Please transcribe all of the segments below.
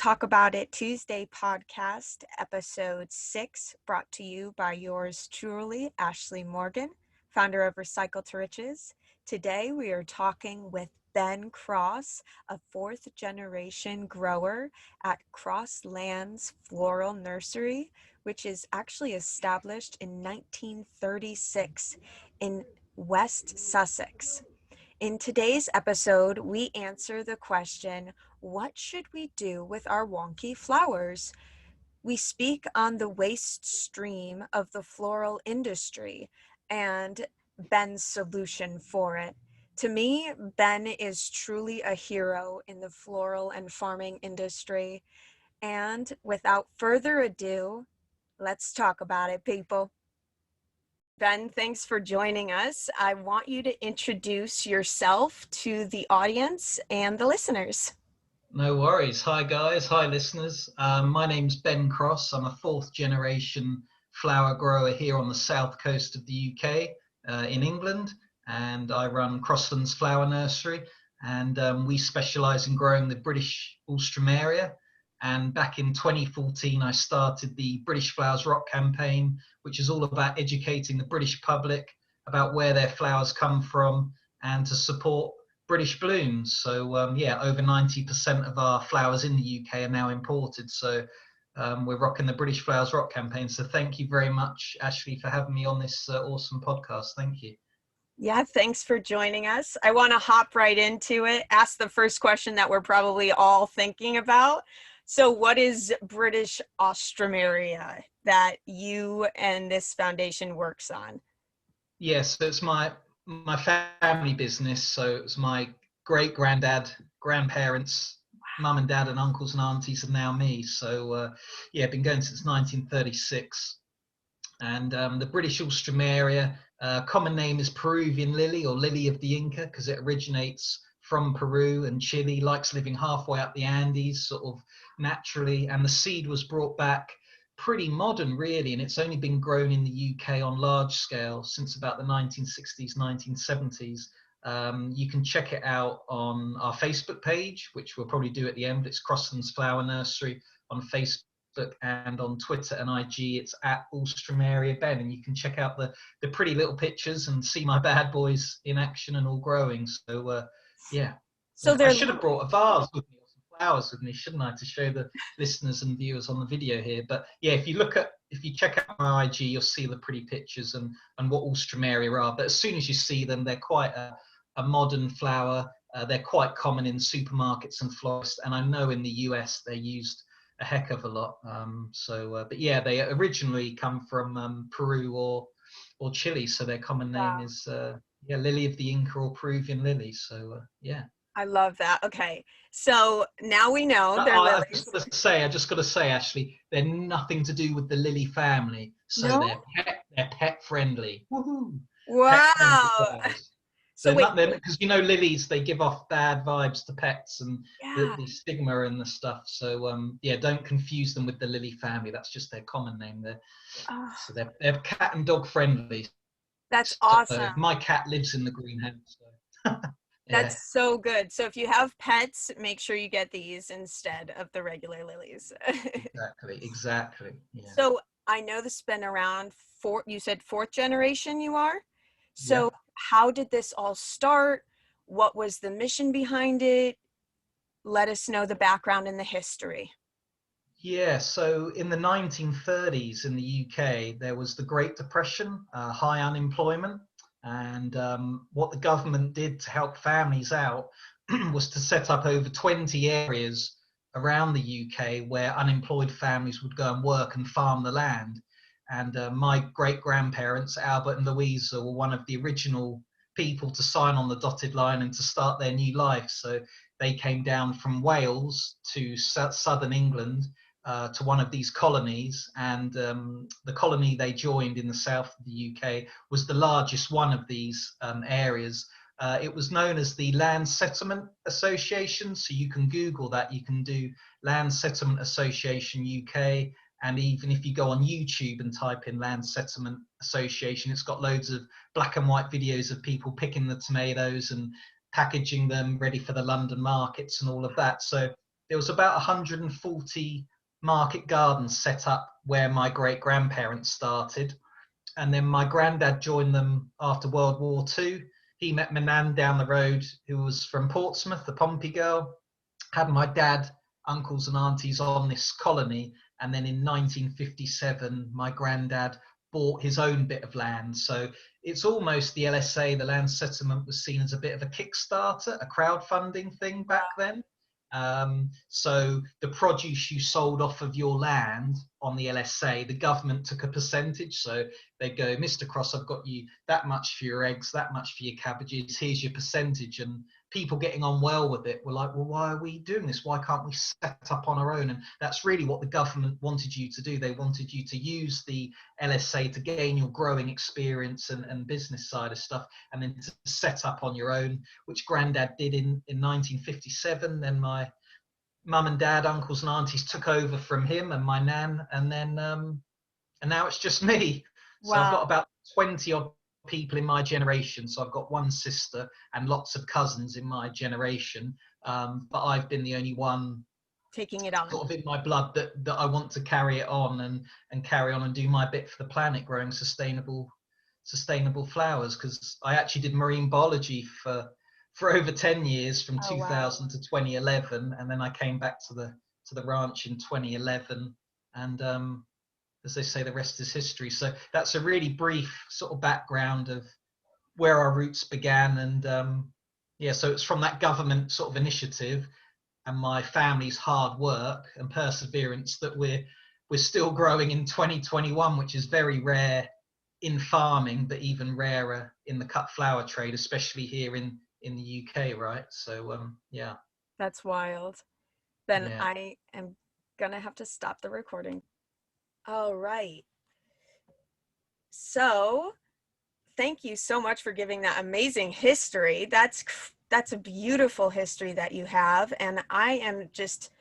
Talk About It Tuesday podcast, episode 6, brought to you by yours truly, Ashley Morgan, founder of Recycle to Riches. Today we are talking with Ben Cross, a fourth generation grower at Crosslands Flower Nursery, which is actually established in 1936 in West Sussex. In today's episode, we answer the question, what should we do with our wonky flowers? We speak on the waste stream of the floral industry and Ben's solution for it. To me, Ben is truly a hero in the floral and farming industry. And without further ado, let's talk about it, people. Ben, thanks for joining us. I want you to introduce yourself to the audience and the listeners. No worries. Hi guys, hi listeners. My name's Ben Cross. I'm a fourth generation flower grower here on the south coast of the UK in England, and I run Crosslands Flower Nursery, and we specialise in growing the British Ulstramaria. And back in 2014, I started the British Flowers Rock campaign, which is all about educating the British public about where their flowers come from and to support British blooms. So yeah, over 90% of our flowers in the UK are now imported. So we're rocking the British Flowers Rock campaign. So thank you very much, Ashley, for having me on this awesome podcast. Thank you. Yeah, thanks for joining us. I want to hop right into it. Ask the first question that we're probably all thinking about. So what is British Ulstramaria that you and this foundation works on? Yes, so it's my family business. So it's my great granddad, grandparents, mum and dad and uncles and aunties, and now me. So yeah, been going since 1936. And the British Ulstramaria, common name is Peruvian lily or lily of the Inca, because it originates from Peru and Chile, likes living halfway up the Andes, sort of naturally. And the seed was brought back pretty modern, really, and it's only been grown in the UK on large scale since about the 1960s, 1970s. You can check it out on our Facebook page, which we'll probably do at the end. It's Crosslands Flower Nursery on Facebook, and on Twitter and IG, it's at Ulstramaria Ben, and you can check out the pretty little pictures and see my bad boys in action and all growing. So yeah. So I should have brought a vase with me or some flowers with me, shouldn't I, to show the listeners and viewers on the video here. But yeah, if you check out my IG, you'll see the pretty pictures and what Ulstramaria are. But as soon as you see them, they're quite a modern flower. They're quite common in supermarkets and florists, and I know in the US they're used a heck of a lot. But yeah, they originally come from Peru or Chile, so their common name is lily of the Inca or Peruvian lily. So yeah. I love that. Okay, so now we know they're lilies. I just got to say, Ashley, they're nothing to do with the lily family. So no? they're pet friendly. Woohoo! Wow. So because lilies, they give off bad vibes to pets and the stigma and the stuff. So yeah, don't confuse them with the lily family. That's just their common name. So they're cat and dog friendly. That's awesome. My cat lives in the greenhouse. So. That's so good. So if you have pets, make sure you get these instead of the regular lilies. Exactly. Yeah. So I know this has been around you said fourth generation you are. So how did this all start? What was the mission behind it? Let us know the background and the history. Yeah, so in the 1930s in the UK, there was the Great Depression, high unemployment. And what the government did to help families out was to set up over 20 areas around the UK where unemployed families would go and work and farm the land. And my great-grandparents, Albert and Louisa, were one of the original people to sign on the dotted line and to start their new life. So they came down from Wales to southern England to one of these colonies, and the colony they joined in the south of the UK was the largest one of these areas. It was known as the Land Settlement Association, so you can Google that. You can do Land Settlement Association UK, and even if you go on YouTube and type in Land Settlement Association, it's got loads of black and white videos of people picking the tomatoes and packaging them ready for the London markets and all of that. So there was about 140 market gardens set up where my great grandparents started. And then my granddad joined them after World War II. He met my nan down the road, who was from Portsmouth, the Pompey girl, had my dad, uncles and aunties on this colony. And then in 1957, my granddad bought his own bit of land. So it's almost the LSA, the land settlement, was seen as a bit of a Kickstarter, a crowdfunding thing back then. So the produce you sold off of your land on the LSA, the government took a percentage. So they'd go, Mr. Cross, I've got you that much for your eggs, that much for your cabbages, here's your percentage. And people getting on well with it were like, well, why are we doing this? Why can't we set up on our own? And that's really what the government wanted you to do. They wanted you to use the LSA to gain your growing experience and business side of stuff, and then to set up on your own, which Granddad did in 1957. Then my mum and dad, uncles and aunties took over from him and my nan, and then and now it's just me. So I've got about 20 odd people in my generation. So I've got one sister and lots of cousins in my generation, but I've been the only one taking it on, sort of in my blood, that I want to carry it on and carry on and do my bit for the planet, growing sustainable flowers. Because I actually did marine biology for over 10 years, from 2000 to 2011, and then I came back to the ranch in 2011, and as they say, the rest is history. So that's a really brief sort of background of where our roots began. And yeah, so it's from that government sort of initiative and my family's hard work and perseverance that we're still growing in 2021, which is very rare in farming, but even rarer in the cut flower trade, especially here in the UK, right? So yeah. That's wild. Then Yeah. I am gonna have to stop the recording. All right. So thank you so much for giving that amazing history. That's a beautiful history that you have. And I am just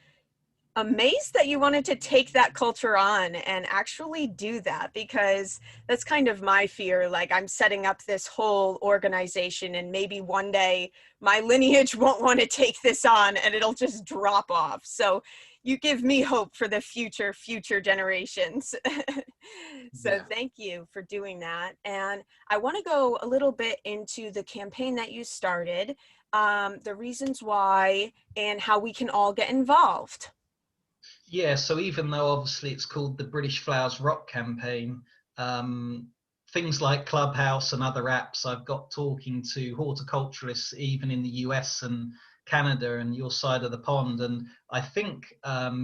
amazed that you wanted to take that culture on and actually do that, because that's kind of my fear. Like, I'm setting up this whole organization and maybe one day my lineage won't want to take this on and it'll just drop off. So you give me hope for the future generations. So Yeah. thank you for doing that. And I want to go a little bit into the campaign that you started, the reasons why, and how we can all get involved. Yeah, so even though obviously it's called the British Flowers Rock Campaign, things like Clubhouse and other apps, I've got talking to horticulturalists even in the US and Canada and your side of the pond. And I think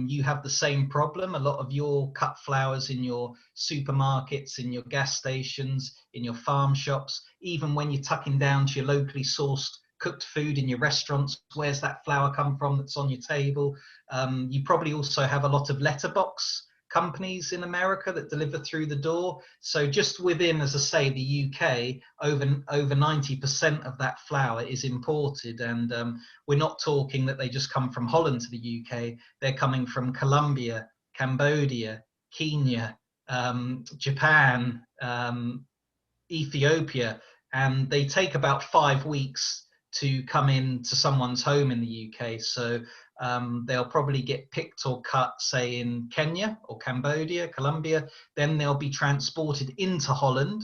you have the same problem. A lot of your cut flowers in your supermarkets, in your gas stations, in your farm shops, even when you're tucking down to your locally sourced cooked food in your restaurants, where's that flower come from that's on your table? You probably also have a lot of letterbox companies in America that deliver through the door. So just within, as I say, the UK, over 90% of that flour is imported. And we're not talking that they just come from Holland to the UK. They're coming from Colombia, Cambodia, Kenya, Japan, Ethiopia, and they take about 5 weeks to come into someone's home in the UK. So they'll probably get picked or cut, say, in Kenya or Cambodia, Colombia. Then they'll be transported into Holland.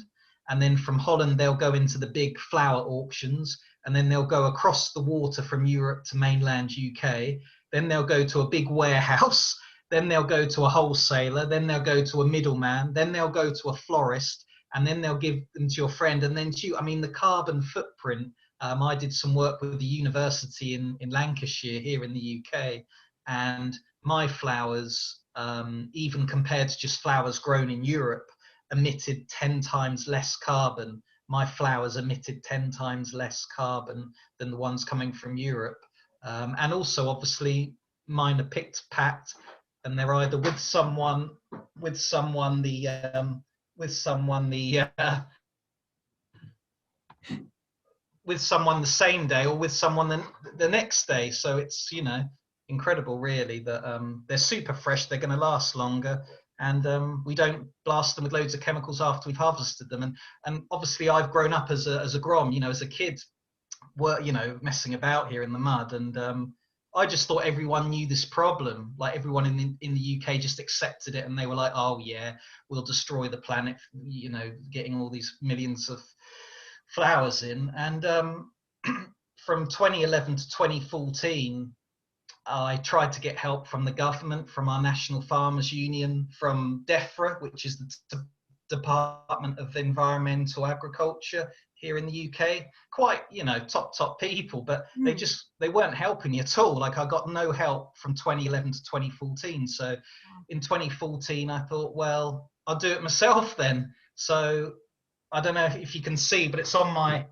And then from Holland, they'll go into the big flower auctions. And then they'll go across the water from Europe to mainland UK. Then they'll go to a big warehouse. Then they'll go to a wholesaler. Then they'll go to a middleman. Then they'll go to a florist. And then they'll give them to your friend. And then to you, I mean, the carbon footprint. I did some work with the university in Lancashire here in the UK, and my flowers, even compared to just flowers grown in Europe, emitted 10 times less carbon. My flowers emitted 10 times less carbon than the ones coming from Europe. And also, obviously, mine are picked, packed, and they're either with someone the same day or with someone the next day. So it's, incredible really that they're super fresh, they're going to last longer, and we don't blast them with loads of chemicals after we've harvested them. And obviously I've grown up as a grom, as a kid, messing about here in the mud, and I just thought everyone knew this problem. Like everyone in the UK just accepted it, and they were like, "Oh yeah, we'll destroy the planet," you know, getting all these millions of flowers in. And from 2011 to 2014, I tried to get help from the government, from our National Farmers Union, from DEFRA, which is the Department of Environmental Agriculture here in the UK. Quite, you know, top people, but Mm. they weren't helping me at all. Like I got no help from 2011 to 2014. So in 2014, I thought, well, I'll do it myself then. So I don't know if you can see, but it's on my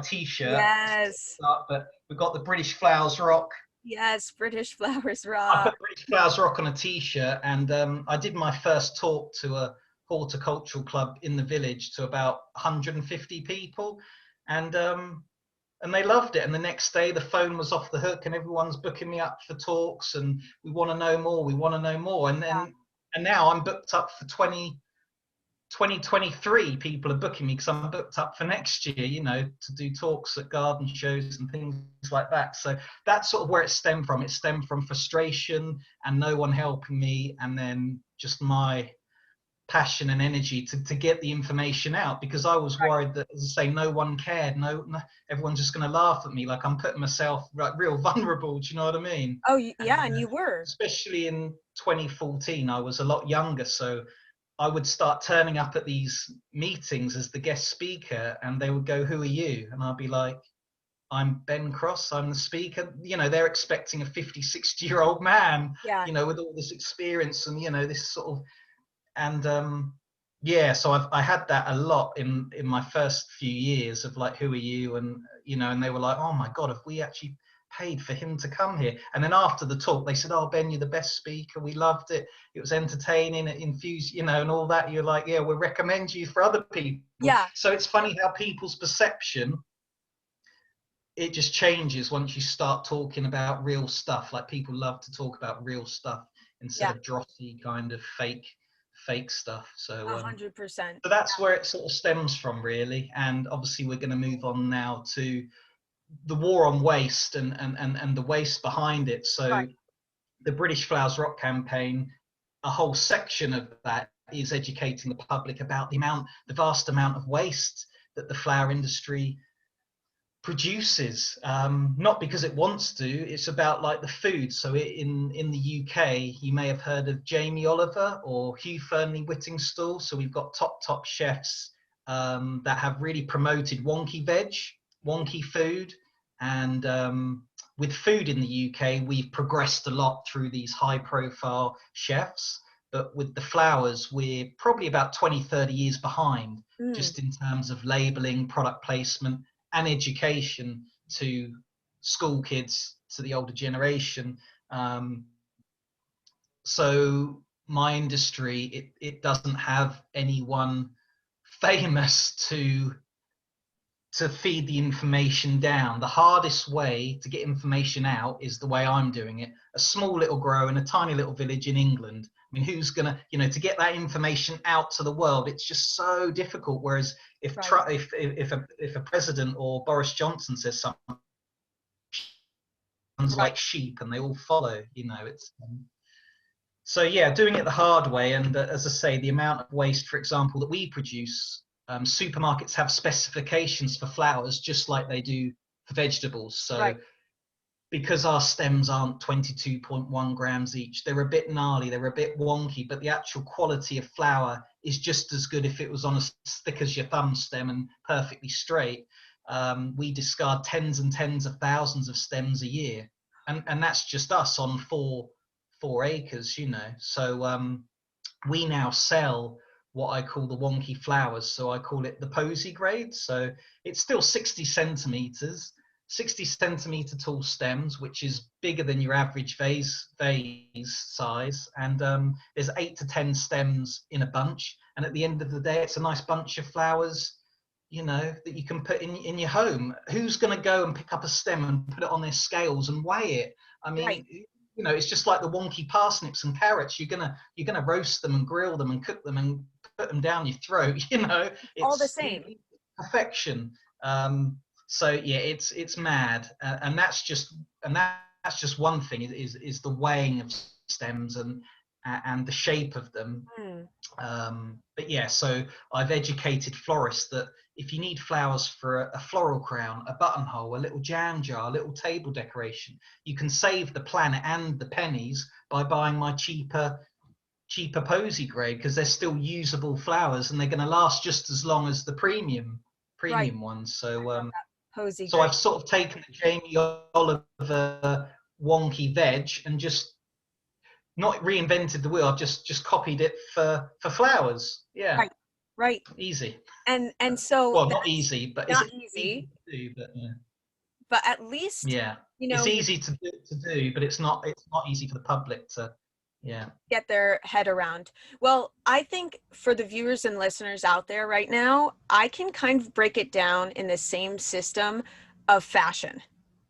t-shirt. Yes. But we've got the British Flowers Rock. Yes, British Flowers I Rock. put British Flowers Rock on a t-shirt, and I did my first talk to a horticultural club in the village to about 150 people, and they loved it. And the next day, the phone was off the hook, and everyone's booking me up for talks, and we want to know more. We want to know more, and now I'm booked up for 2023. People are booking me because I'm booked up for next year, you know, to do talks at garden shows and things like that. So that's sort of where it stemmed from. It stemmed from frustration and no one helping me, and then just my passion and energy to get the information out, because I was Right. worried that, as I say, no one cared. No, everyone's just going to laugh at me, like I'm putting myself like real vulnerable. Do you know what I mean? Oh, And yeah, and you were. especially in 2014, I was a lot younger, so I would start turning up at these meetings as the guest speaker, and they would go, "Who are you?" And I'd be like, "I'm Ben Cross, I'm the speaker." You know, they're expecting a 50, 60-year-old man, Yeah. you know, with all this experience and, you know, this sort of, and yeah, so I had that a lot in my first few years of like, "Who are you?" And, you know, and they were like, "Oh my God, if we actually paid for him to come here." And then after the talk, they said, "Oh, Ben, you're the best speaker. We loved it. It was entertaining, it infused, you know, and all that." You're like, "Yeah, we'll recommend you for other people." Yeah. So it's funny how people's perception, it just changes once you start talking about real stuff. Like people love to talk about real stuff instead Yeah. of drossy kind of fake stuff. So 100%. so that's where it sort of stems from, really. And obviously we're going to move on now to the war on waste and the waste behind it. So Right. the British Flowers Rock campaign, a whole section of that is educating the public about the vast amount of waste that the flower industry produces, not because it wants to. It's about like the food. So in the UK, you may have heard of Jamie Oliver or Hugh Fernley Whittingstall. So we've got top chefs that have really promoted wonky veg, wonky food. And with food in the UK, we've progressed a lot through these high profile chefs. But with the flowers, we're probably about 20, 30 years behind, Mm. just in terms of labeling, product placement, and education to school kids, to the older generation. So my industry, it doesn't have anyone famous to feed the information down. The hardest way to get information out is the way I'm doing it. A small little grower in a tiny little village in England. I mean, who's gonna, you know, to get that information out to the world? It's just so difficult. Whereas Right. if a president or Boris Johnson says something, it's Right. like sheep and they all follow. You know, it's so yeah, doing it the hard way. And as I say, the amount of waste, for example, that we produce, supermarkets have specifications for flowers just like they do for vegetables. So Right. because our stems aren't 22.1 grams each, they're a bit gnarly, they're a bit wonky, but the actual quality of flower is just as good if it was on as thick as your thumb stem and perfectly straight. We discard tens and tens of thousands of stems a year, and that's just us on four acres, you know. So we now sell what I call the wonky flowers. So I call it the posy grade. So it's still 60 centimeters, 60 centimeter tall stems, which is bigger than your average vase size. And there's 8 to 10 stems in a bunch. And at the end of the day, it's a nice bunch of flowers, you know, that you can put in your home. Who's going to go and pick up a stem and put it on their scales and weigh it? I Right. mean, you know, it's just like the wonky parsnips and carrots. You're gonna roast them and grill them and cook them and put them down your throat. You know, All the it's same. perfection. So yeah, it's mad, and that's that's just one thing, is the weighing of stems and the shape of them. Mm. But yeah, so I've educated florists that if you need flowers for a floral crown, a buttonhole, a little jam jar, a little table decoration, you can save the planet and the pennies by buying my cheaper posy grade, because they're still usable flowers and they're going to last just as long as the Right. premium ones. So Posy so grade. I've sort of taken the Jamie Oliver wonky veg and just not reinvented the wheel. I've just copied it for flowers. Yeah, Right. Right. easy. And so Well, not that's easy, but is not it easy easy, to do? But yeah, but at least, yeah, you it's know, you easy to do, but it's not easy for the public to. Yeah, get their head around. Well, I think for the viewers and listeners out there right now, I can kind of break it down in the same system of fashion.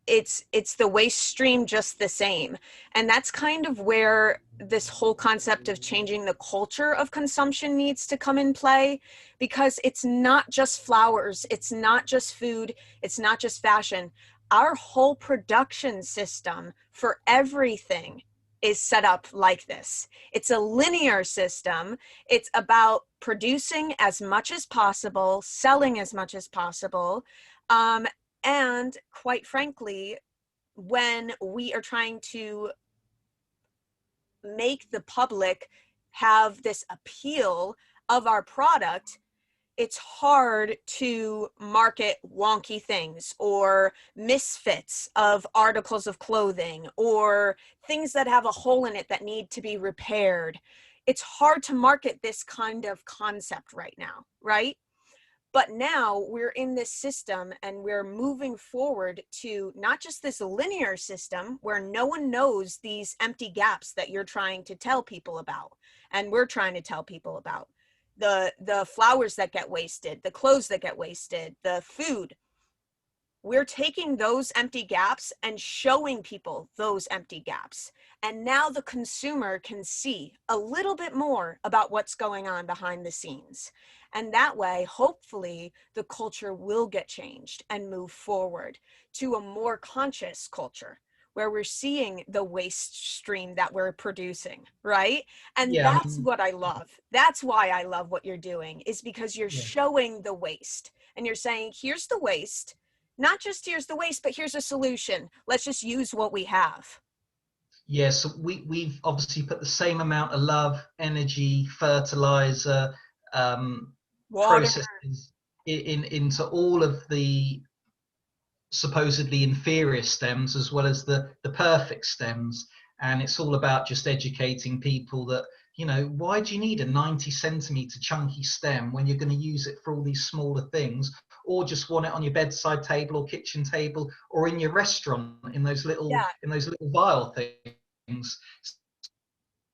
It's the waste stream just the same. And that's kind of where this whole concept of changing the culture of consumption needs to come in play, because it's not just flowers, it's not just food, it's not just fashion. Our whole production system for everything is set up like this. It's a linear system. It's about producing as much as possible, selling as much as possible. Um, and quite frankly, when we are trying to make the public have this appeal of our product, it's hard to market wonky things or misfits of articles of clothing or things that have a hole in it that need to be repaired. It's hard to market this kind of concept right now, right? But now we're in this system and we're moving forward to not just this linear system where no one knows these empty gaps that you're trying to tell people about and we're trying to tell people about. The flowers that get wasted, the clothes that get wasted, the food. We're taking those empty gaps and showing people those empty gaps. And now the consumer can see a little bit more about what's going on behind the scenes. And that way, hopefully, the culture will get changed and move forward to a more conscious culture where we're seeing the waste stream that we're producing, right? And yeah. I that's mean, what I love. That's why I love what you're doing, is because you're yeah. showing the waste and you're saying, here's the waste, not just here's the waste, but here's a solution. Let's just use what we have. Yeah, so we've obviously put the same amount of love, energy, fertilizer, Water. processes into all of the supposedly inferior stems as well as the perfect stems. And it's all about just educating people that, why do you need a 90 centimeter chunky stem when you're going to use it for all these smaller things, or just want it on your bedside table or kitchen table or in your restaurant in those little Yeah. vial things.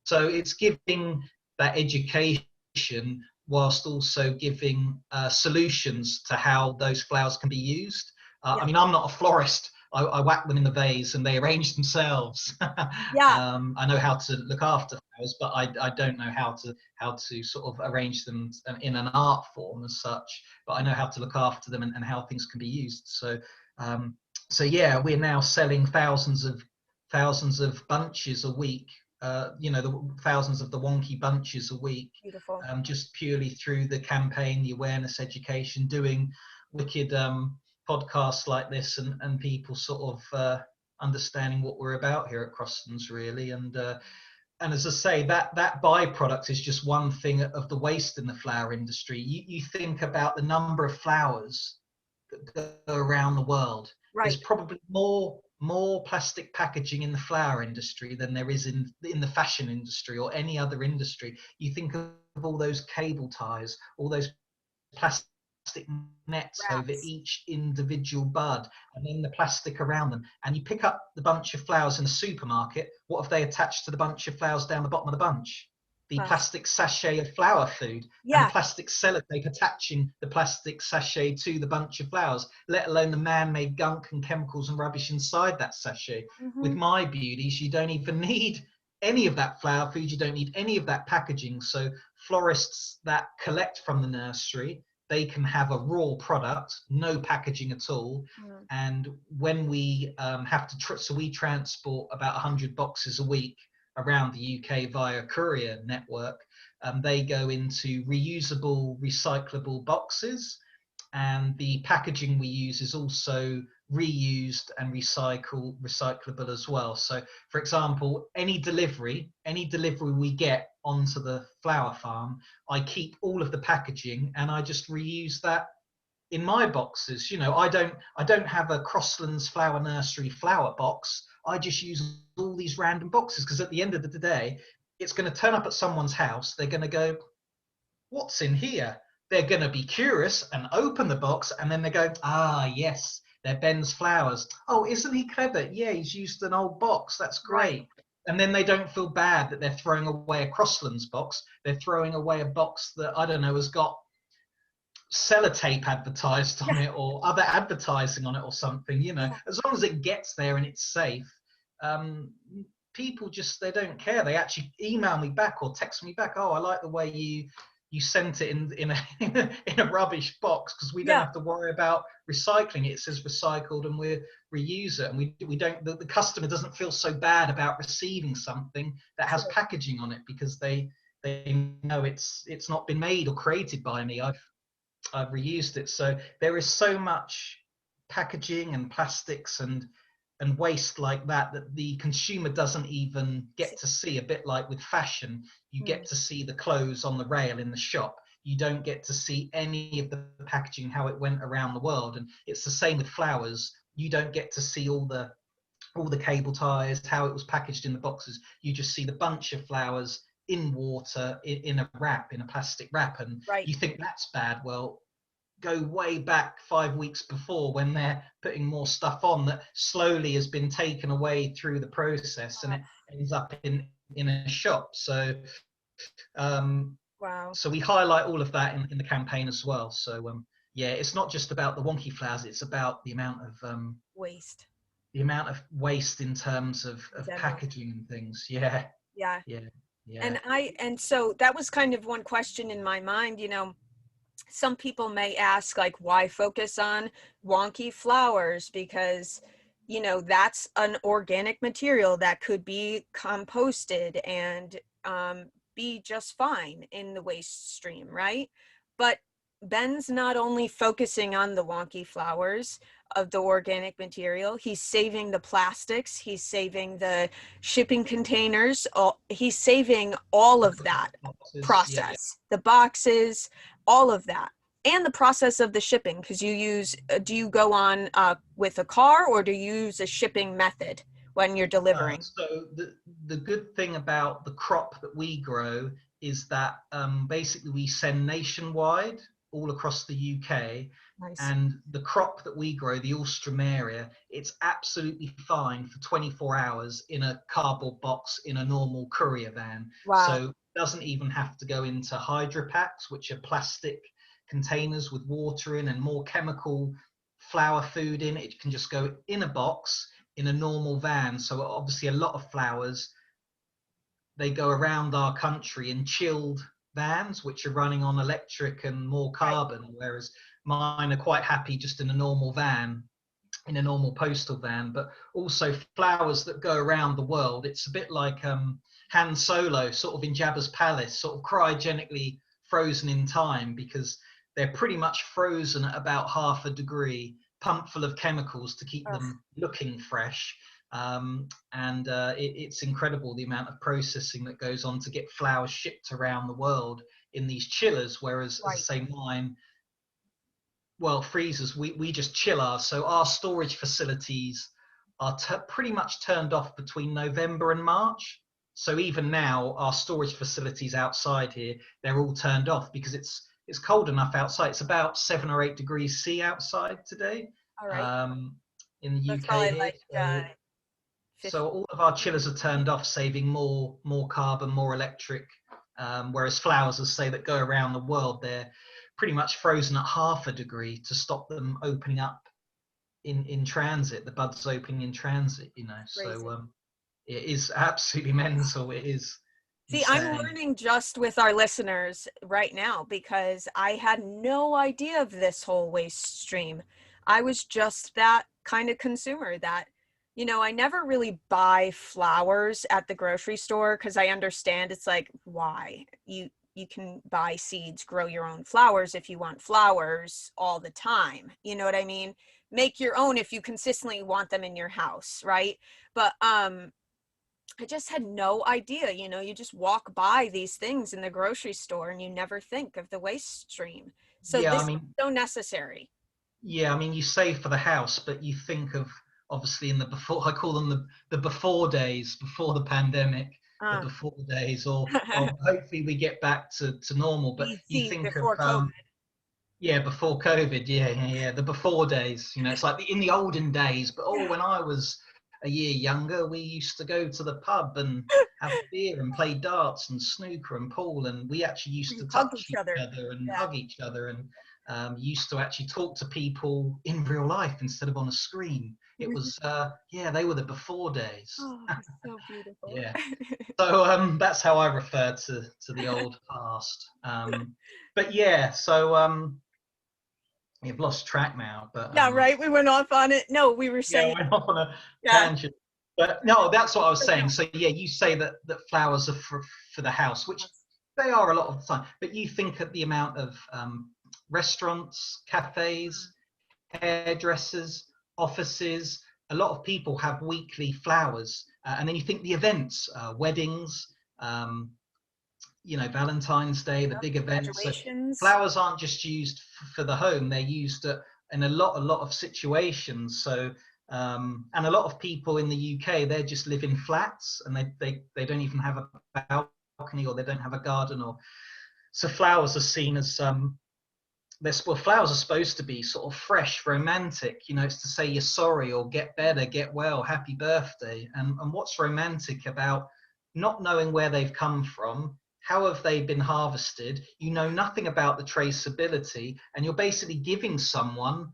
So it's giving that education whilst also giving solutions to how those flowers can be used. Yeah. I mean, I'm not a florist. I whack them in the vase and they arrange themselves. Yeah. I know how to look after flowers, but I don't know how to sort of arrange them in an art form as such. But I know how to look after them and how things can be used. So yeah, we're now selling thousands of bunches a week, the thousands of the wonky bunches a week, Beautiful. just purely through the campaign, the awareness, education, doing wicked podcasts like this, and people sort of understanding what we're about here at Crosslands, really. And as I say, that byproduct is just one thing of the waste in the flower industry. You think about the number of flowers that go around the world. There's Right. probably more plastic packaging in the flower industry than there is in the fashion industry or any other industry. You think of all those cable ties, all those plastic nets over Wraps. each individual bud, and then the plastic around them. And you pick up the bunch of flowers in a supermarket. What have they attached to the bunch of flowers down the bottom of the bunch? The Plastic. plastic sachet of flower food and the Yeah. plastic sellotape attaching the plastic sachet to the bunch of flowers, let alone the man-made gunk and chemicals and rubbish inside that sachet. With Mm-hmm. my beauties, you don't even need any of that flower food. You don't need any of that packaging. So florists that collect from the nursery, they can have a raw product, no packaging at all. Mm. And when we have to, so we transport about 100 boxes a week around the UK via courier network. They go into reusable, recyclable boxes, and the packaging we use is also reused and recyclable as well. So for example, any delivery we get onto the flower farm, I keep all of the packaging and I just reuse that in my boxes. I don't have a Crosslands Flower Nursery flower box. I just use all these random boxes, because at the end of the day, it's going to turn up at someone's house. They're going to go, what's in here? They're going to be curious and open the box, and then they go, ah, yes, they're Ben's flowers. Oh, isn't he clever? Yeah, he's used an old box. That's Right. great. And then they don't feel bad that they're throwing away a Crosslands box. They're throwing away a box that, I don't know, has got sellotape advertised on Yeah. it or other advertising on it or something. Yeah. As long as it gets there and it's safe, people just, they don't care. They actually email me back or text me back, oh, I like the way you sent it in a rubbish box, because we don't Yeah. have to worry about recycling it. It says recycled and we reuse it, and we don't, the customer doesn't feel so bad about receiving something that has True. packaging on it, because they know it's not been made or created by me. I've reused it. So there is so much packaging and plastics and waste like that the consumer doesn't even get to see. A bit like with fashion, you Mm. get to see the clothes on the rail in the shop. You don't get to see any of the packaging, how it went around the world. And it's the same with flowers. You don't get to see all the cable ties, how it was packaged in the boxes. You just see the bunch of flowers in water, in a wrap, in a plastic wrap, and Right. you think that's bad. Well, go way back 5 weeks before, when they're putting more stuff on that slowly has been taken away through the process, and Uh, it ends up in a shop. Um, wow. so we highlight all of that in the campaign as well. So yeah, it's not just about the wonky flowers, it's about Waste the amount of waste in terms in of general. packaging and things. Yeah, Yeah. yeah, yeah. And so that was kind of one question in my mind, some people may ask, like, why focus on wonky flowers? Because, that's an organic material that could be composted and be just fine in the waste stream, right? But Ben's not only focusing on the wonky flowers of the organic material, he's saving the plastics, he's saving the shipping containers, he's saving all of that Boxes, yeah. process, the boxes, all of that, and the process of the shipping. Because do you go on with a car, or do you use a shipping method when you're delivering? So the good thing about the crop that we grow is that basically we send nationwide, all across the UK, Nice. and the crop that we grow, the Alstroemeria, it's absolutely fine for 24 hours in a cardboard box in a normal courier van. Wow. So it doesn't even have to go into hydro packs, which are plastic containers with water in and more chemical flower food in. It can just go in a box in a normal van. So obviously a lot of flowers, they go around our country in chilled vans, which are running on electric and more Right. carbon, whereas mine are quite happy just in a normal van, in a normal postal van. But also flowers that go around the world, it's a bit like Han Solo, sort of in Jabba's palace, sort of cryogenically frozen in time, because they're pretty much frozen at about 0.5 degree, pumped full of chemicals to keep Ugh, them looking fresh. And it's incredible the amount of processing that goes on to get flowers shipped around the world in these chillers. Whereas, as I right. say, mine, well, freezers, we just chill ours. So our storage facilities are pretty much turned off between November and March. So even now, our storage facilities outside here, they're all turned off because it's cold enough outside. It's about 7 or 8 degrees C outside today, All right. um, in the That's UK probably here. like So 50. all of our chillers are turned off, saving more carbon, more electric. Whereas flowers, as say, that go around the world, they're pretty much frozen at 0.5 degree to stop them opening up in transit. The buds opening in transit, Crazy. So it is absolutely mental. It is. See, I'm insane. learning just with our listeners right now because I had no idea of this whole waste stream. I was just that kind of consumer that, I never really buy flowers at the grocery store because I understand it's like, why? You can buy seeds, grow your own flowers if you want flowers all the time. You know what I mean? Make your own if you consistently want them in your house, right? But I just had no idea. You just walk by these things in the grocery store and you never think of the waste stream. So Yeah, this I is mean, so necessary. yeah, I mean, you save for the house, but you think of obviously in the before, I call them the before days, before the pandemic, the Uh, before days, or hopefully we get back to normal. But you BC, think of before COVID. yeah, before COVID, yeah, the before days. It's like in the olden days. But Yeah. when I was a year younger, we used to go to the pub and have a beer and play darts and snooker and pool, and we actually used We to hug touch each each other. other and Yeah. hug each other, and used to actually talk to people in real life instead of on a screen. It was yeah, they were the before days. Oh, it's so beautiful. Yeah. So that's how I refer to the old past. But yeah, so you've lost track now, but Yeah, right. We went off on it. No, we were yeah, saying, we're not on a yeah. tangent. But no, that's what I was But no. saying. So yeah, you say that flowers are for the house, which they are a lot of the time. But you think of the amount of restaurants, cafes, hairdressers, offices. A lot of people have weekly flowers, and then you think the events, weddings, um, Valentine's Day, the big events. So Graduations. flowers aren't just used for the home; they're used in a lot of situations. So and a lot of people in the UK, they just live in flats and they don't even have a balcony, or they don't have a garden, or so flowers are seen as well, flowers are supposed to be sort of fresh, romantic. It's to say you're sorry or get better, get well, happy birthday. And what's romantic about not knowing where they've come from? How have they been harvested? You know nothing about the traceability, and you're basically giving someone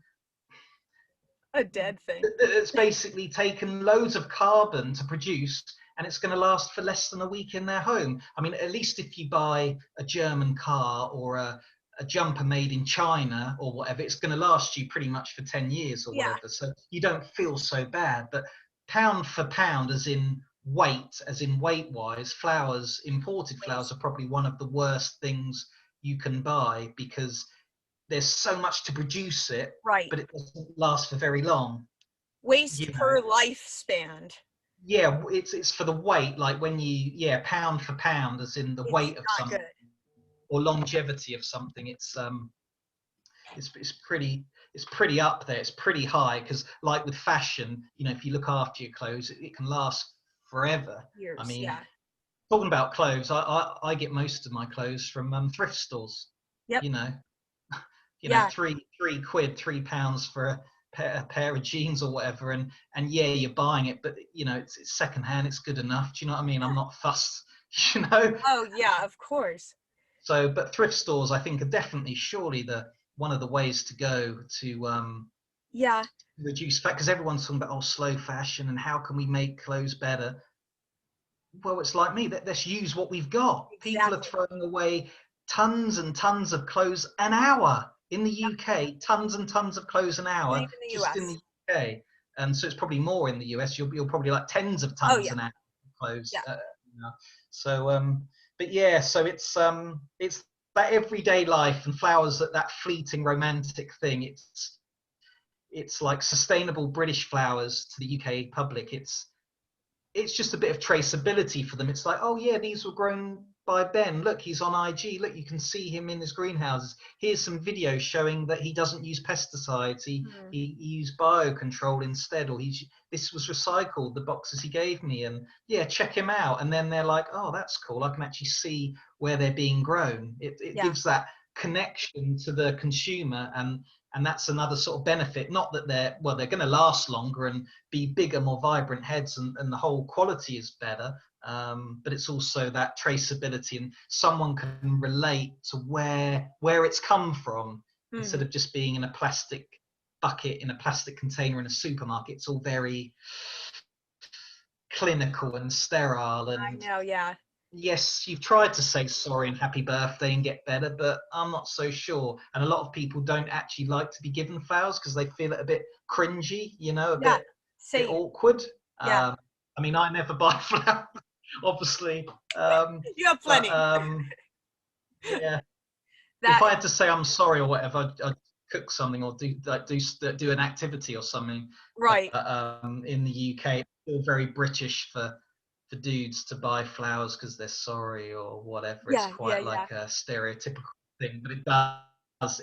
A dead thing. it's basically taken loads of carbon to produce, and it's going to last for less than a week in their home. I mean, at least if you buy a German car or a jumper made in China or whatever, it's going to last you pretty much for 10 years or Yeah. whatever. So you don't feel so bad. But pound for pound, as in weight wise, flowers, imported flowers, Waste. are probably one of the worst things you can buy, because there's so much to produce it, Right. but it doesn't last for very long. Waste You know, per lifespan. yeah, it's for the weight, like when yeah, pound for pound, as in the It's weight of not something good. or longevity of something. It's pretty up there. It's pretty high, because like with fashion, if you look after your clothes, it can last forever. I Years. mean, Yeah. talking about clothes, I get most of my clothes from thrift stores. Yep. You know, Yeah. three quid, £3 for a pair of jeans or whatever, and yeah, you're buying it, but it's secondhand, it's good enough. Do you know what I mean? I'm not fussed, you know. Oh, yeah, of course. So, but thrift stores, I think, are definitely surely the one of the ways to go to Yeah, reduce fat, because everyone's talking about slow fashion and how can we make clothes better. Well, it's like me, let's use what we've got. People are exactly. throwing away tons and tons of clothes an hour in the UK, tons and tons of clothes an Same hour in the just in US. the UK. And so it's probably more in the US. You're probably like tens of Oh, tons yeah. an hour of clothes. Yeah. So but yeah, so it's that everyday life, and flowers, that fleeting romantic thing. It's like sustainable British flowers to the UK public. It's just a bit of traceability for them. It's like, oh yeah, these were grown by Ben. Look, he's on IG. Look, you can see him in his greenhouses. Here's some videos showing that he doesn't use pesticides. He Hmm. he, he used biocontrol instead, or this was recycled, the boxes he gave me, and yeah, check him out. And then they're like, oh, that's cool. I can actually see where they're being grown. It Yeah. gives that connection to the consumer, and that's another sort of benefit. Not that they're going to last longer and be bigger, more vibrant heads, and the whole quality is better. But it's also that traceability, and someone can relate to where it's come from, Hmm. instead of just being in a plastic bucket, in a plastic container in a supermarket. It's all very clinical and sterile, I and know. Yeah. yes, you've tried to say sorry and happy birthday and get better, but I'm not so sure. And a lot of people don't actually like to be given flowers because they feel it a bit cringy, you know, a Yeah, bit same. awkward. Yeah, I mean, I never buy flowers, obviously. you have But plenty. yeah, if That I had to say I'm sorry or whatever, I'd cook something or do an activity or something. right. In the UK, it's still very British for dudes to buy flowers because they're sorry or whatever. It's Yeah, yeah, quite yeah. like a stereotypical thing, but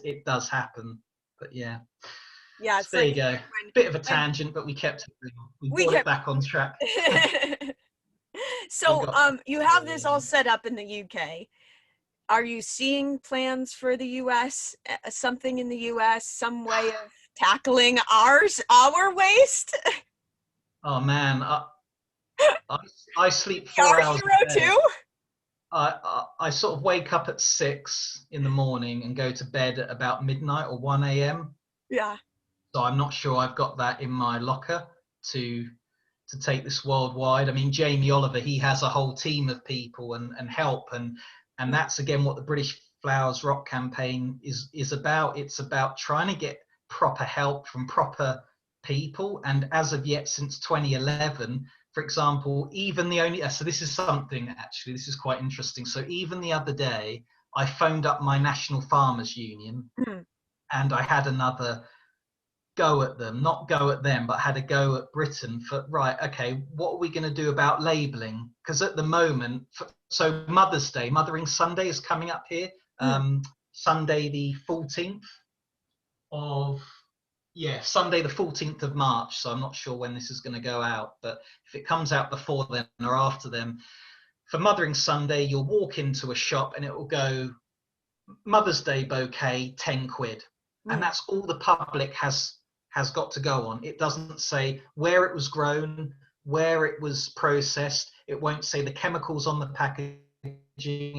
it does happen. But yeah, Yeah, so it's there like you go. when Bit of a when tangent, but we kept it real. We we brought it kept back on track. We So, got back you to have where we this are. all set up in the UK. Are you seeing plans for the US, something in the US, some way of tackling our waste? Oh man, I, I sleep Our 4 hours hero a day. too? I sort of wake up at 6 in the morning and go to bed at about midnight or 1 a.m. Yeah. So I'm not sure I've got that in my locker to to take this worldwide. I mean, Jamie Oliver, he has a whole team of people and help, and Mm, that's again what the British Flowers Rock campaign is about. It's about trying to get proper help from proper people. And as of yet, since 2011, for example, even the only so this is something actually, this is quite interesting. So even the other day, I phoned up my National Farmers Union mm, and I had another go at them, not go at them, but had a go at Britain for, right, okay, what are we going to do about labelling? Because at the moment, so Mother's Day, Mothering Sunday is coming up here, mm. Sunday the 14th of, yeah, Sunday the 14th of March. So I'm not sure when this is going to go out, but if it comes out before then or after then, for Mothering Sunday, you'll walk into a shop and it will go Mother's Day bouquet, 10 quid. And Mm. that's all the public has got to go on. It doesn't say where it was grown, where it was processed. It won't say the chemicals on the packaging.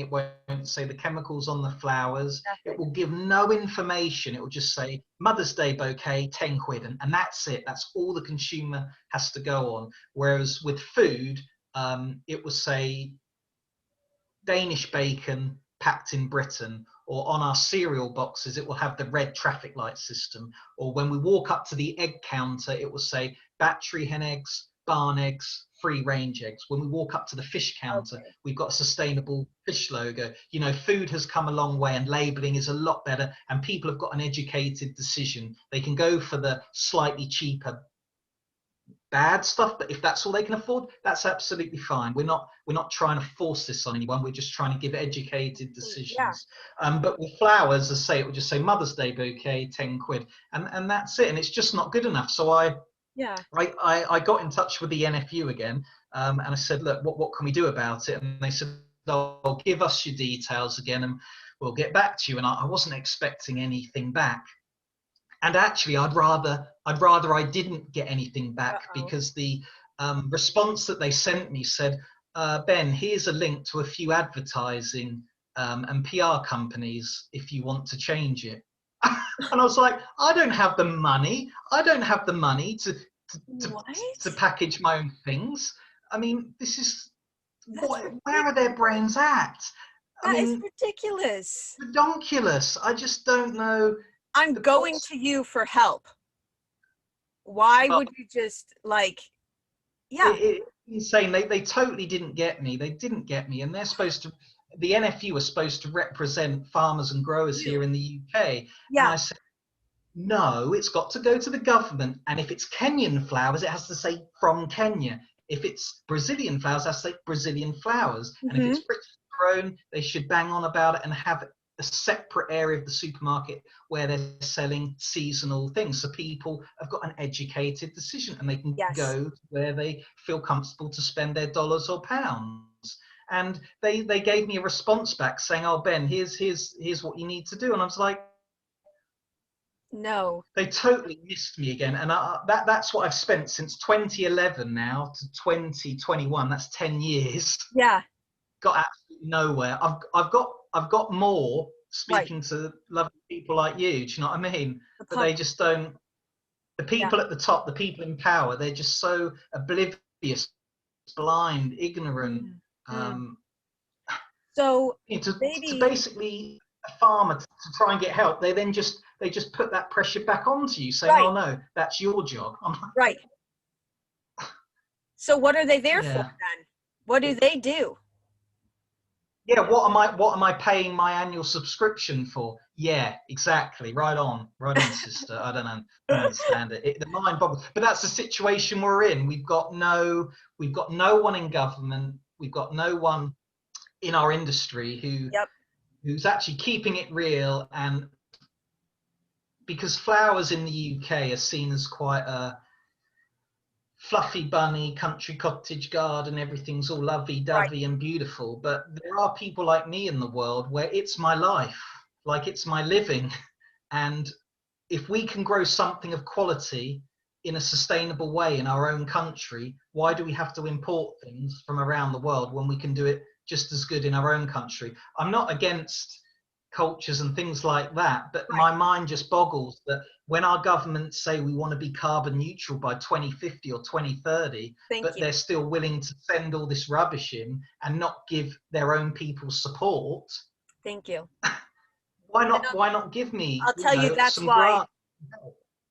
It won't say the chemicals on the flowers. It Nothing. will give no information. It will just say Mother's Day bouquet, 10 quid. And that's it. That's all the consumer has to go on. Whereas with food, it will say Danish bacon packed in Britain, or on our cereal boxes, it will have the red traffic light system. Or when we walk up to the egg counter, it will say battery hen eggs, barn eggs, free range eggs. When we walk up to the fish counter, Okay. we've got a sustainable fish logo. You know, food has come a long way and labeling is a lot better, and people have got an educated decision. They can go for the slightly cheaper bad stuff, but if that's all they can afford, that's absolutely fine. We're not trying to force this on anyone. We're just trying to give educated Yeah. decisions. But with flowers, as I say, it would just say Mother's Day bouquet, 10 quid, and that's it. And it's just not good enough. So Yeah. I got in touch with the NFU again, and I said, look, what can we do about it? And they said, oh, give us your details again, and we'll get back to you. And I wasn't expecting anything back. And actually, I'd rather I didn't get anything back, Uh-oh. because the response that they sent me said, Ben, here's a link to a few advertising and PR companies if you want to change it. And I was like, I don't have the money. I don't have the money to, to What? package my own things. I mean, this is That's where are their ridiculous. brains at? I That is mean, ridiculous. redonkulous. I just don't know I'm going what's. to you for help. Why Well, would you just like, yeah, it's insane. They totally didn't get me. They didn't get me, and they're supposed to. The NFU are supposed to represent farmers and growers you. here in the UK, and Yeah. I said, no, it's got to go to the government. And if it's Kenyan flowers, it has to say from Kenya. If it's Brazilian flowers, it has to say Brazilian flowers. And if Mm-hmm. it's British grown, they should bang on about it and have a separate area of the supermarket where they're selling seasonal things. So people have got an educated decision and they can Yes. go where they feel comfortable to spend their dollars or pounds. And they gave me a response back saying, oh, Ben, here's what you need to do. And I was like, No. they totally missed me again, and that's what I've spent since 2011 now to 2021. That's 10 years. Yeah. Got absolutely nowhere. I've got more Right. speaking to lovely people like you. Do you know what I mean? The But they public. just don't. The Yeah. people at the top, the people in power, they're just so oblivious, blind, ignorant. Mm. Mm. Um, So To maybe, basically a farmer to try and get help, they just put that pressure back onto you, saying, right, "Oh no, that's your job." I'm like, right. So what are they there for yeah, then? What do they do? yeah. What am I paying my annual subscription for? Yeah, exactly. Right on, sister. I don't understand it. The mind boggles. But that's the situation we're in. We've got no one in government. We've got no one in our industry Yep, who's actually keeping it real. And because flowers in the UK are seen as quite a fluffy bunny country cottage garden, everything's all right. lovey-dovey and beautiful, but there are people like me in the world where it's my life, like it's my living. And if we can grow something of quality in a sustainable way in our own country, why do we have to import things from around the world when we can do it just as good in our own country? I'm not against cultures and things like that, but Right. my mind just boggles that when our governments say we want to be carbon neutral by 2050 or 2030, Thank but you. they're still willing to send all this rubbish in and not give their own people support, Thank you. And why not give me, I'll tell you, some grant?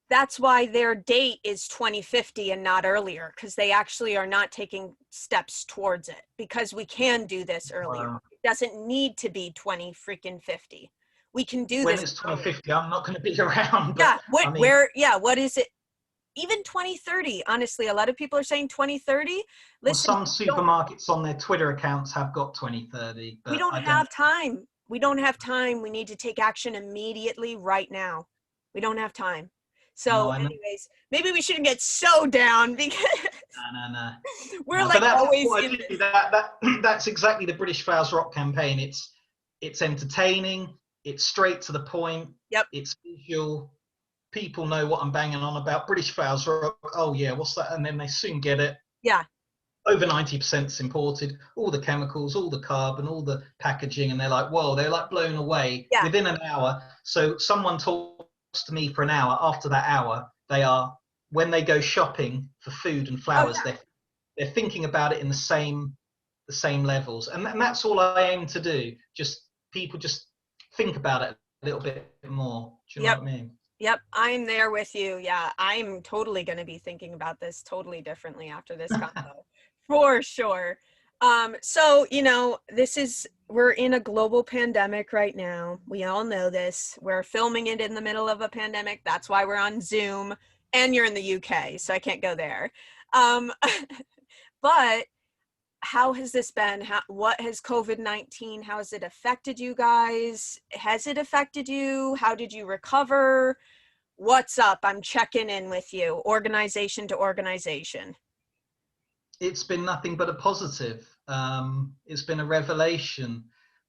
that's why their date is 2050 and not earlier, because they actually are not taking steps towards it, because we can do this earlier. uh, It doesn't need to be 20 freaking 50. We can do when this it's earlier. 2050, I'm not going to be around, but Yeah, what I mean, where yeah, what is it? Even 2030. Honestly, a lot of people are saying 2030. well, Listen, some supermarkets on their Twitter accounts have got 2030, we but don't I don't. have time. We don't have time. We need to take action immediately right now. We don't have time. No, So, I know. anyways, maybe we shouldn't get so down because No, no, no. we're No, but like that's always what I in do. this. That's exactly the British Flowers Rock campaign. It's entertaining. It's straight to the point. Yep. It's visual. People know what I'm banging on about. British Flowers Rock. Oh yeah, what's that? And then they soon get it. Yeah. Over 90% is imported. All the chemicals, all the carbon, all the packaging, and they're like, whoa, they're like blown away Yeah. within an hour. So someone talks to me for an hour. After that hour, they are when they go shopping for food and Oh, flowers, yeah. they're thinking about it in the same levels, and that's all I aim to do. Just people just think about it a little bit more. Do you know Yep. what I mean? Yep. I'm there with you. Yeah. I'm totally going to be thinking about this totally differently after this combo. For sure. So, we're in a global pandemic right now. We all know this. We're filming it in the middle of a pandemic. That's why we're on Zoom. And you're in the UK, so I can't go there. Um, but how has this been? What has COVID-19, how has it affected you guys? Has it affected you? How did you recover? What's up? I'm checking in with you, organization to organization. It's been nothing but a positive. It's been a revelation.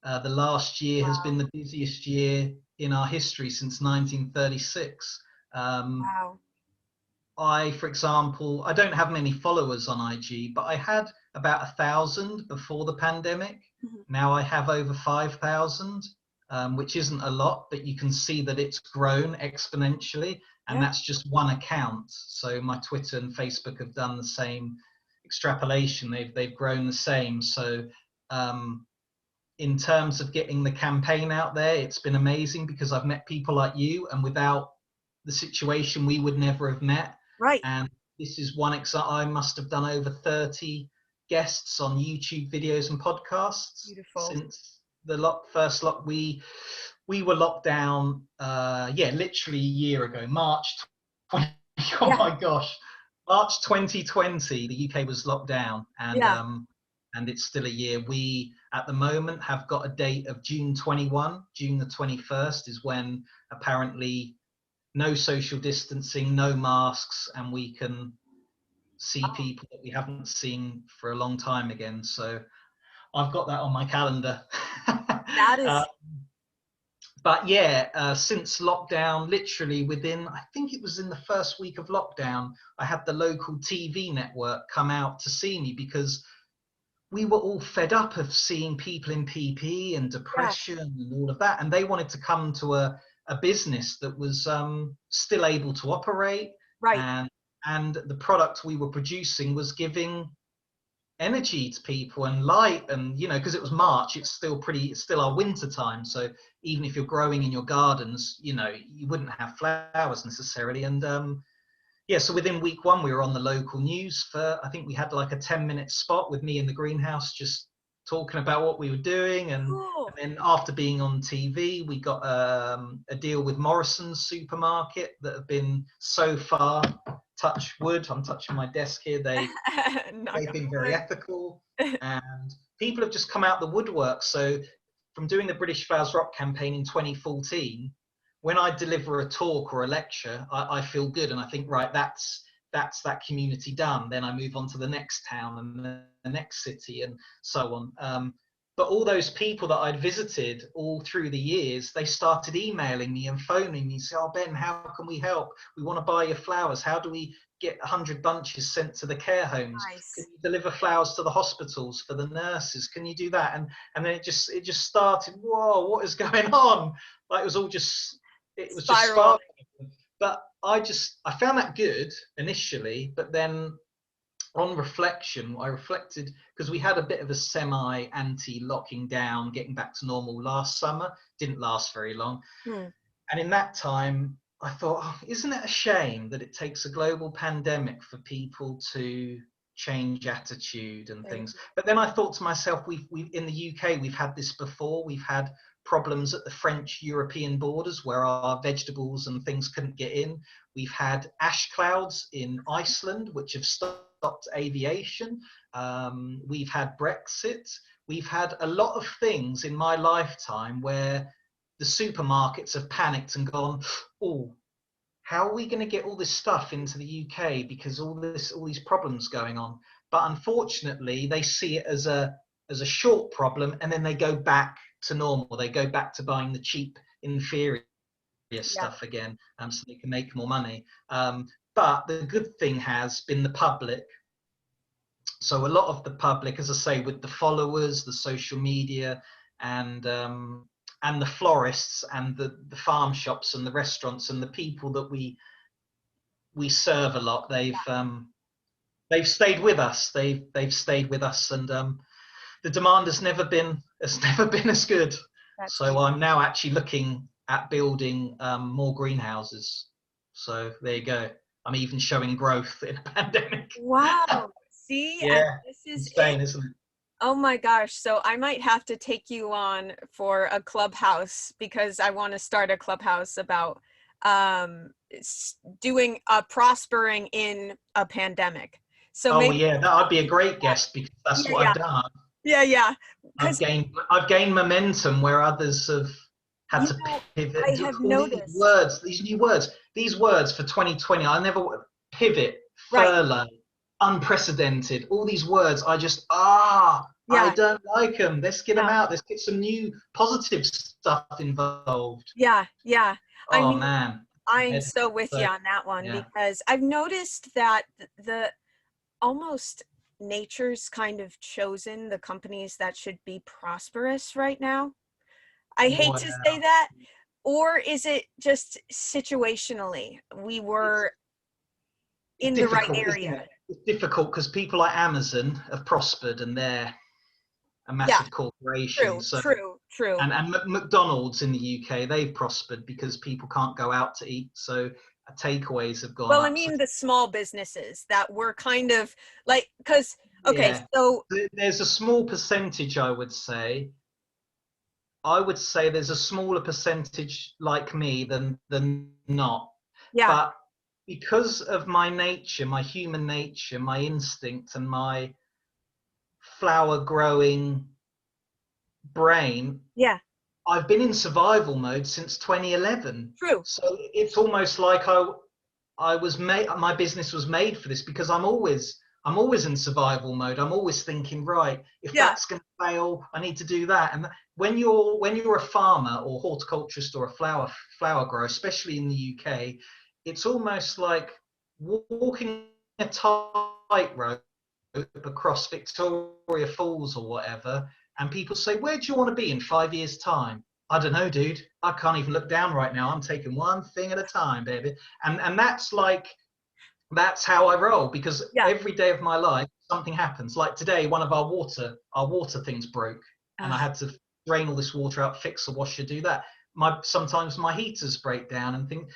The last year has been Wow. the busiest year in our history since 1936. Wow. For example, I don't have many followers on IG, but I had about 1,000 before the pandemic. Mhm. Now I have over 5,000, which isn't a lot, but you can see that it's grown exponentially, and Yeah. that's just one account. So my Twitter and Facebook have done the same extrapolation. They've grown the same. So um, in terms of getting the campaign out there, it's been amazing because I've met people like you, and without the situation, we would never have met. Right. And this is one example. I must have done over 30 guests on YouTube videos and podcasts Beautiful. since the first lock. We were locked down, yeah, literally a year ago, March 20. Oh Yeah. my gosh, March 2020, the UK was locked down, Yeah. and it's still a year. We at the moment have got a date of June 21. June the 21st is when apparently no social distancing, no masks, and we can see Oh, people that we haven't seen for a long time again. So I've got that on my calendar. that uh, is but yeah, since lockdown, literally within, I think it was in the first week of lockdown, I had the local TV network come out to see me because we were all fed up of seeing people in PP and yeah. depression and all of that. And they wanted to come to a business that was still able to operate, Right. and the product we were producing was giving energy to people and light, and because it was March, it's still our winter time, so even if you're growing in your gardens, you wouldn't have flowers necessarily. And yeah, so within week one we were on the local news for, I think we had like a 10-minute spot with me in the greenhouse just talking about what we were doing. And Cool. then after being on TV, we got a deal with Morrison's supermarket that have been, so far, touch wood, I'm touching my desk here, Knock they've on been very wood. ethical, and people have just come out the woodwork. So from doing the British Flowers Rock campaign in 2014, when I deliver a talk or a lecture, I feel good, and I think, right, that's that community done. Then I move on to the next town and the next city and so on. But all those people that I'd visited all through the years, they started emailing me and phoning me, say, "Oh, Ben, how can we help? We want to buy your flowers. How do we get 100 bunches sent to the care homes? Can Nice. you deliver flowers to the hospitals for the nurses? Can you do that?" And then it just started. Whoa, what is going on? Like, it was just Spiraling. sparking. But I found that good initially, but then on reflection, I reflected, because we had a bit of a anti-locking down, getting back to normal last summer. Didn't last very long. Hmm. And in that time, I thought, oh, isn't it a shame that it takes a global pandemic for people to change attitude and Very things? cool. But then I thought to myself, we've in the UK, we've had this before. We've had problems at the French-European borders where our vegetables and things couldn't get in. We've had ash clouds in Iceland, which have stopped aviation. We've had Brexit. We've had a lot of things in my lifetime where the supermarkets have panicked and gone, "Oh, how are we going to get all this stuff into the UK because all these problems going on?" But unfortunately, they see it as a short problem, and then they go back to normal. They go back to buying the cheap, inferior Yeah. stuff again, so they can make more money. But the good thing has been the public. So a lot of the public, as I say, with the followers, the social media, and the florists and the farm shops and the restaurants and the people that we serve a lot, they've stayed with us. They've stayed with us, and the demand has never been as good. That's So beautiful. I'm now actually looking at building more greenhouses. So there you go. I'm even showing growth in a pandemic. Wow. See, and Yeah, this is it. insane, isn't it? Oh my gosh. So I might have to take you on for a clubhouse because I want to start a clubhouse about doing prospering in a pandemic. So Oh maybe yeah, that I'd be a great guest because that's yeah, what yeah, I've done. yeah, yeah. I've Because gained momentum where others have had you to know, I pivot. have All these noticed, words, these words for 2020. I never pivot, right? furlough, unprecedented. All these words, I Yeah, don't like them. Let's get them yeah, out. Let's get some new positive stuff involved. yeah, yeah. I Oh mean, man, I'm head. so with So you on that one yeah, because I've noticed that the almost nature's kind of chosen the companies that should be prosperous right now. I hate to say wow. that. Or is it just situationally? We It's were it's in the right difficult, isn't area. it? It's difficult because people like Amazon have prospered and they're a Yeah, massive corporation. true, So true, true. and McDonald's in the UK, they've prospered because people can't go out to eat, so takeaways have gone Well, I up. So mean, the small businesses that were kind of like, because, okay, yeah, so there's a small percentage, I would say there's a smaller percentage like me than not. yeah, But because of my nature, my human nature, my instinct, and my flower growing brain, yeah, I've been in survival mode since 2011. true. So it's almost like I was made, my business was made for this because I'm always in survival mode. I'm always thinking, right, if Yeah, that's going to fail, I need to do that. And when you're a farmer or horticulturist or a flower grower, especially in the UK, it's almost like walking a tightrope across Victoria Falls or whatever, and people say, "Where do you want to be in 5 years' time?" I don't know, dude. I can't even look down right now. I'm taking one thing at a time, baby. And that's like that's how I roll, because Yeah. every day of my life something happens. Like today, one of our water things broke, and I Uh, had to drain all this water out, fix the washer, do that. Sometimes my heaters break down and things.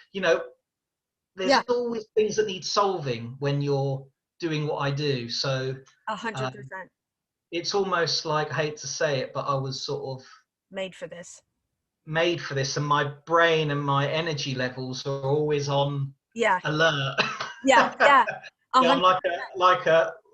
There's yeah. always things that need solving when you're doing what I do. So a hundred um, percent it's almost like, I hate to say it, but I was sort of made for this. made for this, and my brain and my energy levels are always on Yeah. alert. Yeah. Yeah. A Yeah, I'm hundred.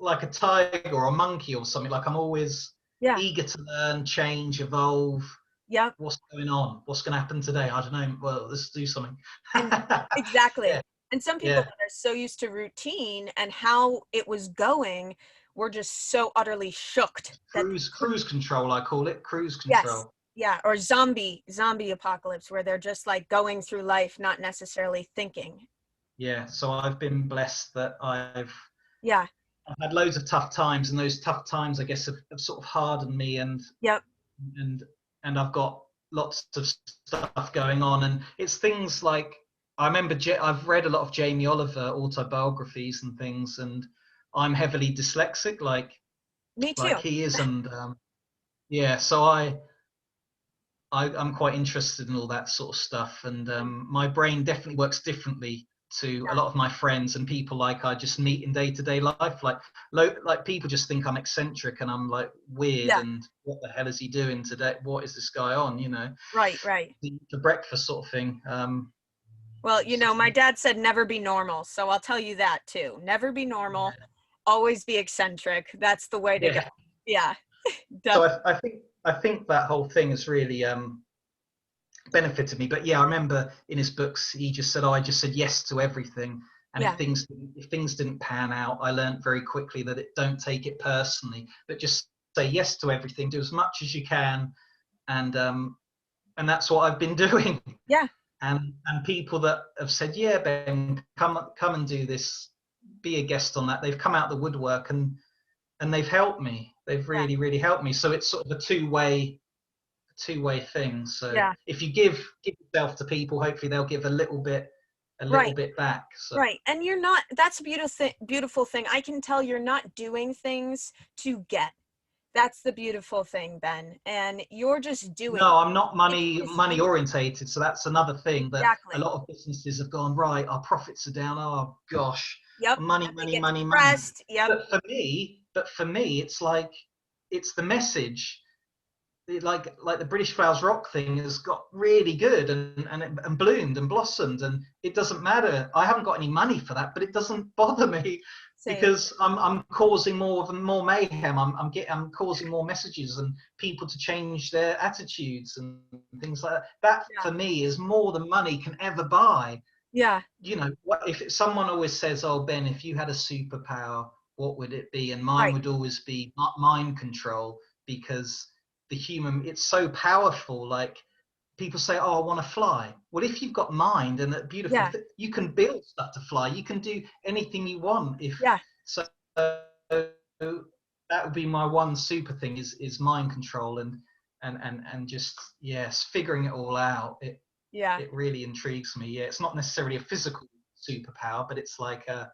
like a tiger or a monkey or something. Like I'm always Yeah. eager to learn, change, evolve. Yep. What's going on? What's going to happen today? I don't know. Well, let's do something. And exactly. Yeah, And some people yeah. that are so used to routine and how it was going were just so utterly shooked that they Cruise couldn't. control, I call it. Cruise Yes. control. Yeah. Or zombie apocalypse where they're just like going through life, not necessarily thinking. Yeah. So I've been blessed that Yeah. I've had loads of tough times, and those tough times, I guess, have sort of hardened me, Yep. and and I've got lots of stuff going on, and it's things like I remember I've read a lot of Jamie Oliver autobiographies and things, and I'm heavily dyslexic, Me like too. he is, and yeah, so I'm quite interested in all that sort of stuff, and And my brain definitely works differently to a lot of my friends and people like I just meet in day-to-day life. Like people just think I'm eccentric and I'm like weird, yeah. and what the hell is he doing today? What is this guy on? Right. Right. The breakfast sort of thing. Well, So, my dad said never be normal. So I'll tell you that too. Never be normal. Always be eccentric. That's the way to go. yeah. Yeah. So Definitely. I think that whole thing has really benefited me. But yeah, I remember in his books he just said, "Oh, I just said yes to everything." And Yeah. if things didn't pan out, I learned very quickly that don't take it personally, but just say yes to everything, do as much as you can, and that's what I've been doing. Yeah. And people that have said, "Yeah, Ben, come and do this, be a guest on that," they've come out the woodwork, and they've helped me. They've Yeah. really, really helped me. So it's sort of a two-way thing. So Yeah. if you give yourself to people, hopefully they'll give a little Right. bit back. So Right. And you're not, that's a beautiful thing. I can tell you're not doing things to get. That's the beautiful thing, Ben. And you're just doing. no, I'm not It's money just money you. orientated. So that's another thing that a Exactly. lot of businesses have gone, right. Our profits are down. Oh gosh, Yep. money, And they money, get money, money. depressed. Yep. But for me, it's like it's the message. Like the British Flowers Rock thing has got really good and bloomed and blossomed, and it doesn't matter. I haven't got any money for that, but it doesn't bother me Same. because I'm causing more mayhem. I'm causing more messages and people to change their attitudes and things like that. That Yeah. for me is more than money can ever buy. Yeah. What if someone always says, "Oh Ben, if you had a superpower, what would it be?" And mine Right. would always be mind control, because it's so powerful. Like people say, "Oh, I want to fly." Well, if you've got mind and that beautiful Yeah. you can build stuff to fly. You can do anything you want. If Yeah. so, that would be my one super thing is mind control, and just, yes, figuring it all out. Yeah. It really intrigues me. Yeah, it's not necessarily a physical superpower, but it's like a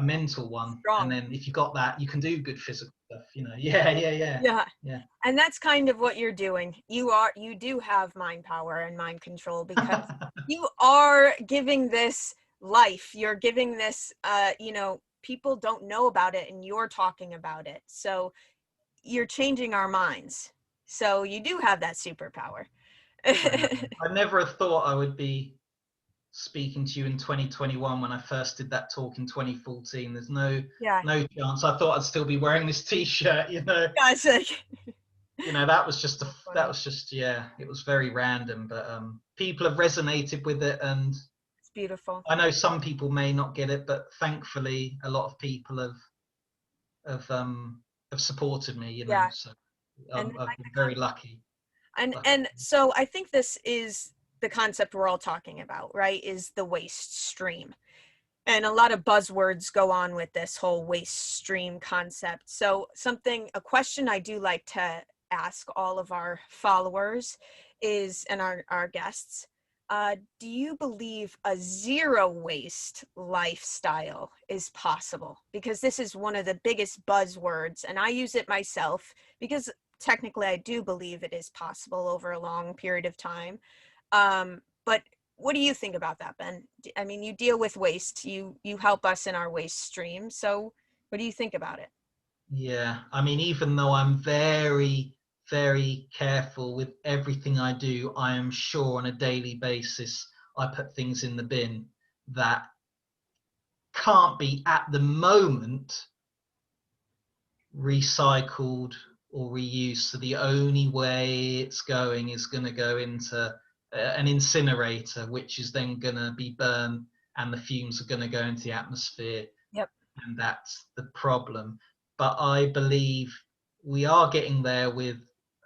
mental one. And Strong. then if you got that, you can do good physical stuff. Yeah, yeah, yeah, Yeah. yeah. And that's kind of what you're doing. You do have mind power and mind control because you are giving this life. You're giving this, people don't know about it and you're talking about it. So you're changing our minds. So you do have that superpower. I know. I never have thought I would be speaking to you in 2021 when I first did that talk in 2014. There's Yeah. no chance. I thought I'd still be wearing this T-shirt. Guys, like, That funny. was just, yeah. It was very random, but people have resonated with it, and It's beautiful. I know some people may not get it, but thankfully a lot of people have have supported me. Yeah. So And I've like been the very lucky. and so I think this is the concept we're all talking about, right? Is the waste stream. And a lot of buzzwords go on with this whole waste stream concept. So a question I do like to ask all of our followers is, and our guests, Do you believe a zero waste lifestyle is possible? Because this is one of the biggest buzzwords, and I use it myself because technically I do believe it is possible over a long period of time. But what do you think about that, Ben? I mean, you deal with waste, you help us in our waste stream. So what do you think about it? Yeah, I mean, even though I'm very, very careful with everything I do, I am sure on a daily basis I put things in the bin that can't be at the moment recycled or reused. So the only way it's going is going to go into an incinerator, which is then going to be burned, and the fumes are going to go into the atmosphere, Yep. and that's the problem. But I believe we are getting there with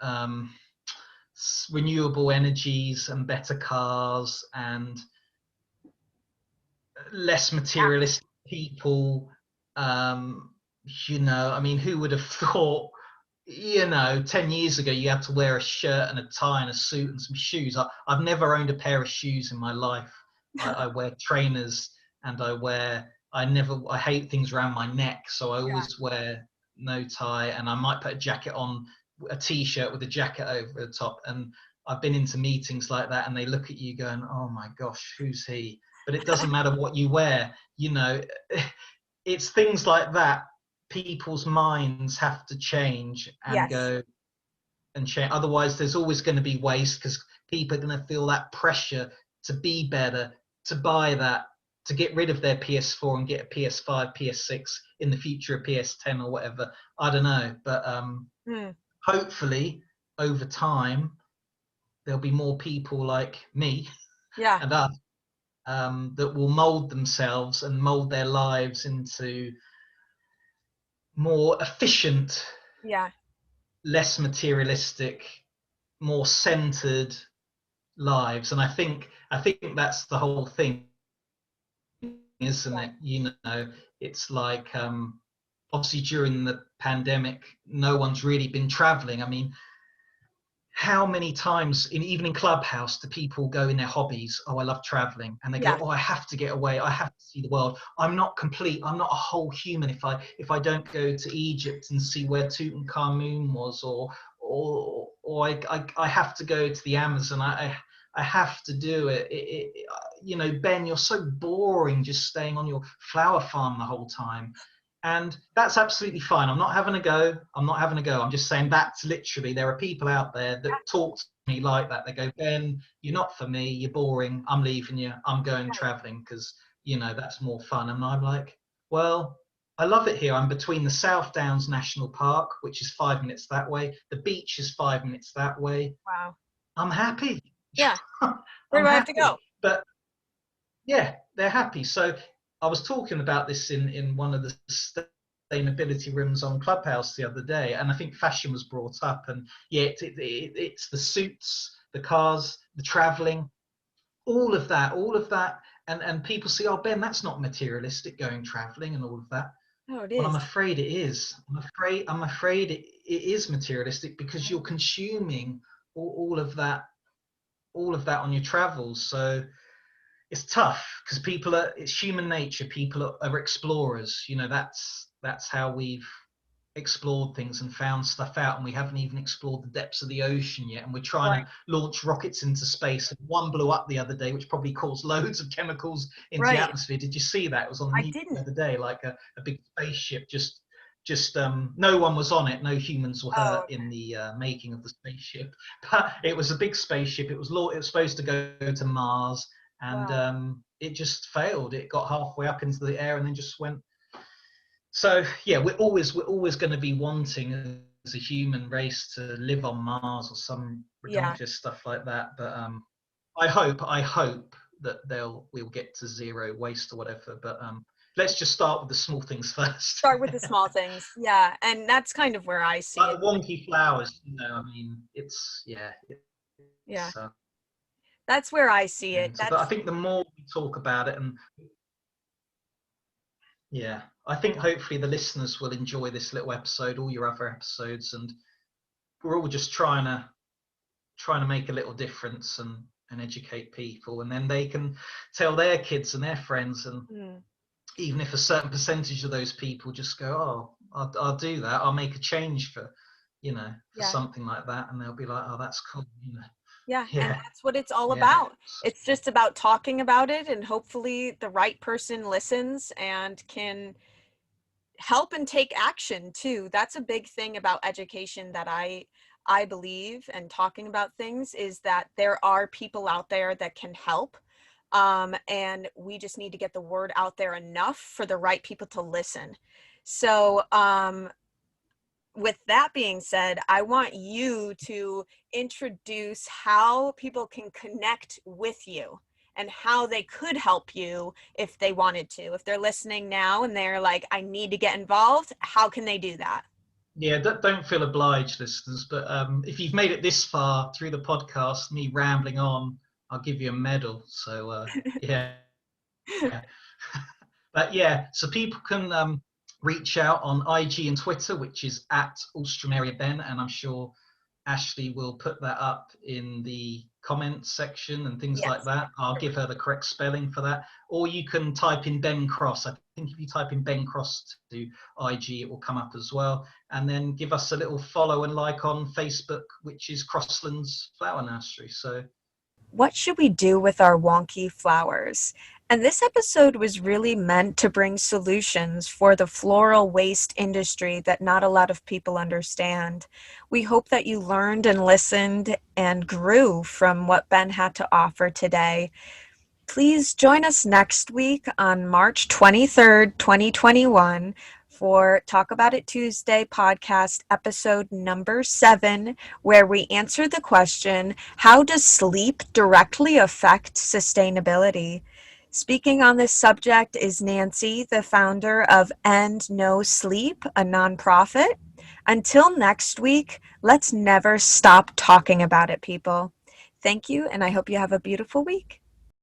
um, renewable energies and better cars and less materialistic people. um, I mean, who would have thought, 10 years ago you had to wear a shirt and a tie and a suit and some shoes. I've never owned a pair of shoes in my life. I wear trainers, and I hate things around my neck, so I Yeah. always wear no tie, and I might put a jacket on, a t-shirt with a jacket over the top. And I've been into meetings like that, and they look at you going, oh my gosh, who's he? But it doesn't matter what you wear, it's things like that. People's minds have to change and Yes. go and change. Otherwise, there's always going to be waste, because people are going to feel that pressure to be better, to buy that, to get rid of their PS4 and get a PS5, PS6, in the future a PS10 or whatever. I don't know, but Mm. hopefully over time there'll be more people like me Yeah. and us, that will mold themselves and mold their lives into more efficient, Yeah. less materialistic, more centered lives. And I think that's the whole thing, isn't Yeah. it? It's like, obviously during the pandemic no one's really been traveling. I mean, how many times even in Clubhouse do people go in their hobbies? Oh, I love traveling. And they go, Yeah. oh, I have to get away, I have to see the world. I'm not complete, I'm not a whole human if I don't go to Egypt and see where Tutankhamun was, or I have to go to the Amazon. I have to do it. Ben, you're so boring just staying on your flower farm the whole time. And that's absolutely fine. I'm not having a go. I'm just saying that's literally, there are people out there that talk to me like that. They go, Ben, you're not for me. You're boring. I'm leaving you. I'm going Right. traveling because, that's more fun. And I'm like, well, I love it here. I'm between the South Downs National Park, which is 5 minutes that way. The beach is 5 minutes that way. Wow. I'm happy. Yeah. Where I'm do I have to go? happy. But yeah, they're happy. So I was talking about this in one of the sustainability rooms on Clubhouse the other day, and I think fashion was brought up. And yeah, it's the suits, the cars, the traveling, all of that. And people say, oh, Ben, that's not materialistic, going traveling and all of that. Oh, it Well, I'm is. afraid it is. I'm afraid it is materialistic, because you're consuming all of that on your travels. So it's tough, because it's human nature. People are explorers. That's how we've explored things and found stuff out, and we haven't even explored the depths of the ocean yet, and we're trying Right. to launch rockets into space. And one blew up the other day, which probably caused loads of chemicals into the Right. atmosphere. Did you see that? It was on the I news the didn't. other day, like a big spaceship, just no one was on it, no humans were Oh, hurt in the making of the spaceship, but it was a big spaceship. It was supposed to go to Mars, and wow. it just failed. It got halfway up into the air and then just went. So yeah, we're always going to be wanting, as a human race, to live on Mars or some Yeah. ridiculous stuff like that. But I hope that we'll get to zero waste or whatever. But let's just start with the small things first. Start with the small things. Yeah. And that's kind of where I see Like it. the wonky flowers, I mean, Yeah. it's That's where I see it. mental. But I That's, think the more we talk about it, and yeah, I think hopefully the listeners will enjoy this little episode, all your other episodes, and we're all just trying to make a little difference, and and educate people, and then they can tell their kids and their friends. And Mm, even if a certain percentage of those people just go, oh, I'll do that, I'll make a change for, for yeah. something like that, and they'll be like, oh, that's cool. Yeah, and Yeah, that's what it's all yeah, about. It's just about talking about it, and hopefully the right person listens and can help and take action too. That's a big thing about education that I believe, and talking about things, is that there are people out there that can help. And we just need to get the word out there enough for the right people to listen. So, with that being said, I want you to introduce how people can connect with you and how they could help you if they wanted to. If they're listening now and they're like, I need to get involved, how can they do that? yeah. Don't feel obliged, listeners, but if you've made it this far through the podcast, me rambling on, I'll give you a medal. So yeah. But yeah, so people can reach out on IG and Twitter, which is at Austramaria Ben, and I'm sure Ashley will put that up in the comments section and things like Yes. that. I'll give her the correct spelling for that. Or you can type in Ben Cross. I think if you type in Ben Cross to IG, it will come up as well. And then give us a little follow and like on Facebook, which is Crosslands Flower Nursery. So What should we do with our wonky flowers? And this episode was really meant to bring solutions for the floral waste industry that not a lot of people understand. We hope that you learned and listened and grew from what Ben had to offer today. Please join us next week on March 23rd, 2021 for Talk About It Tuesday podcast episode number 7, where we answer the question, how does sleep directly affect sustainability? Speaking on this subject is Nancy, the founder of End No Sleep, a nonprofit. Until next week, let's never stop talking about it, people. Thank you, and I hope you have a beautiful week.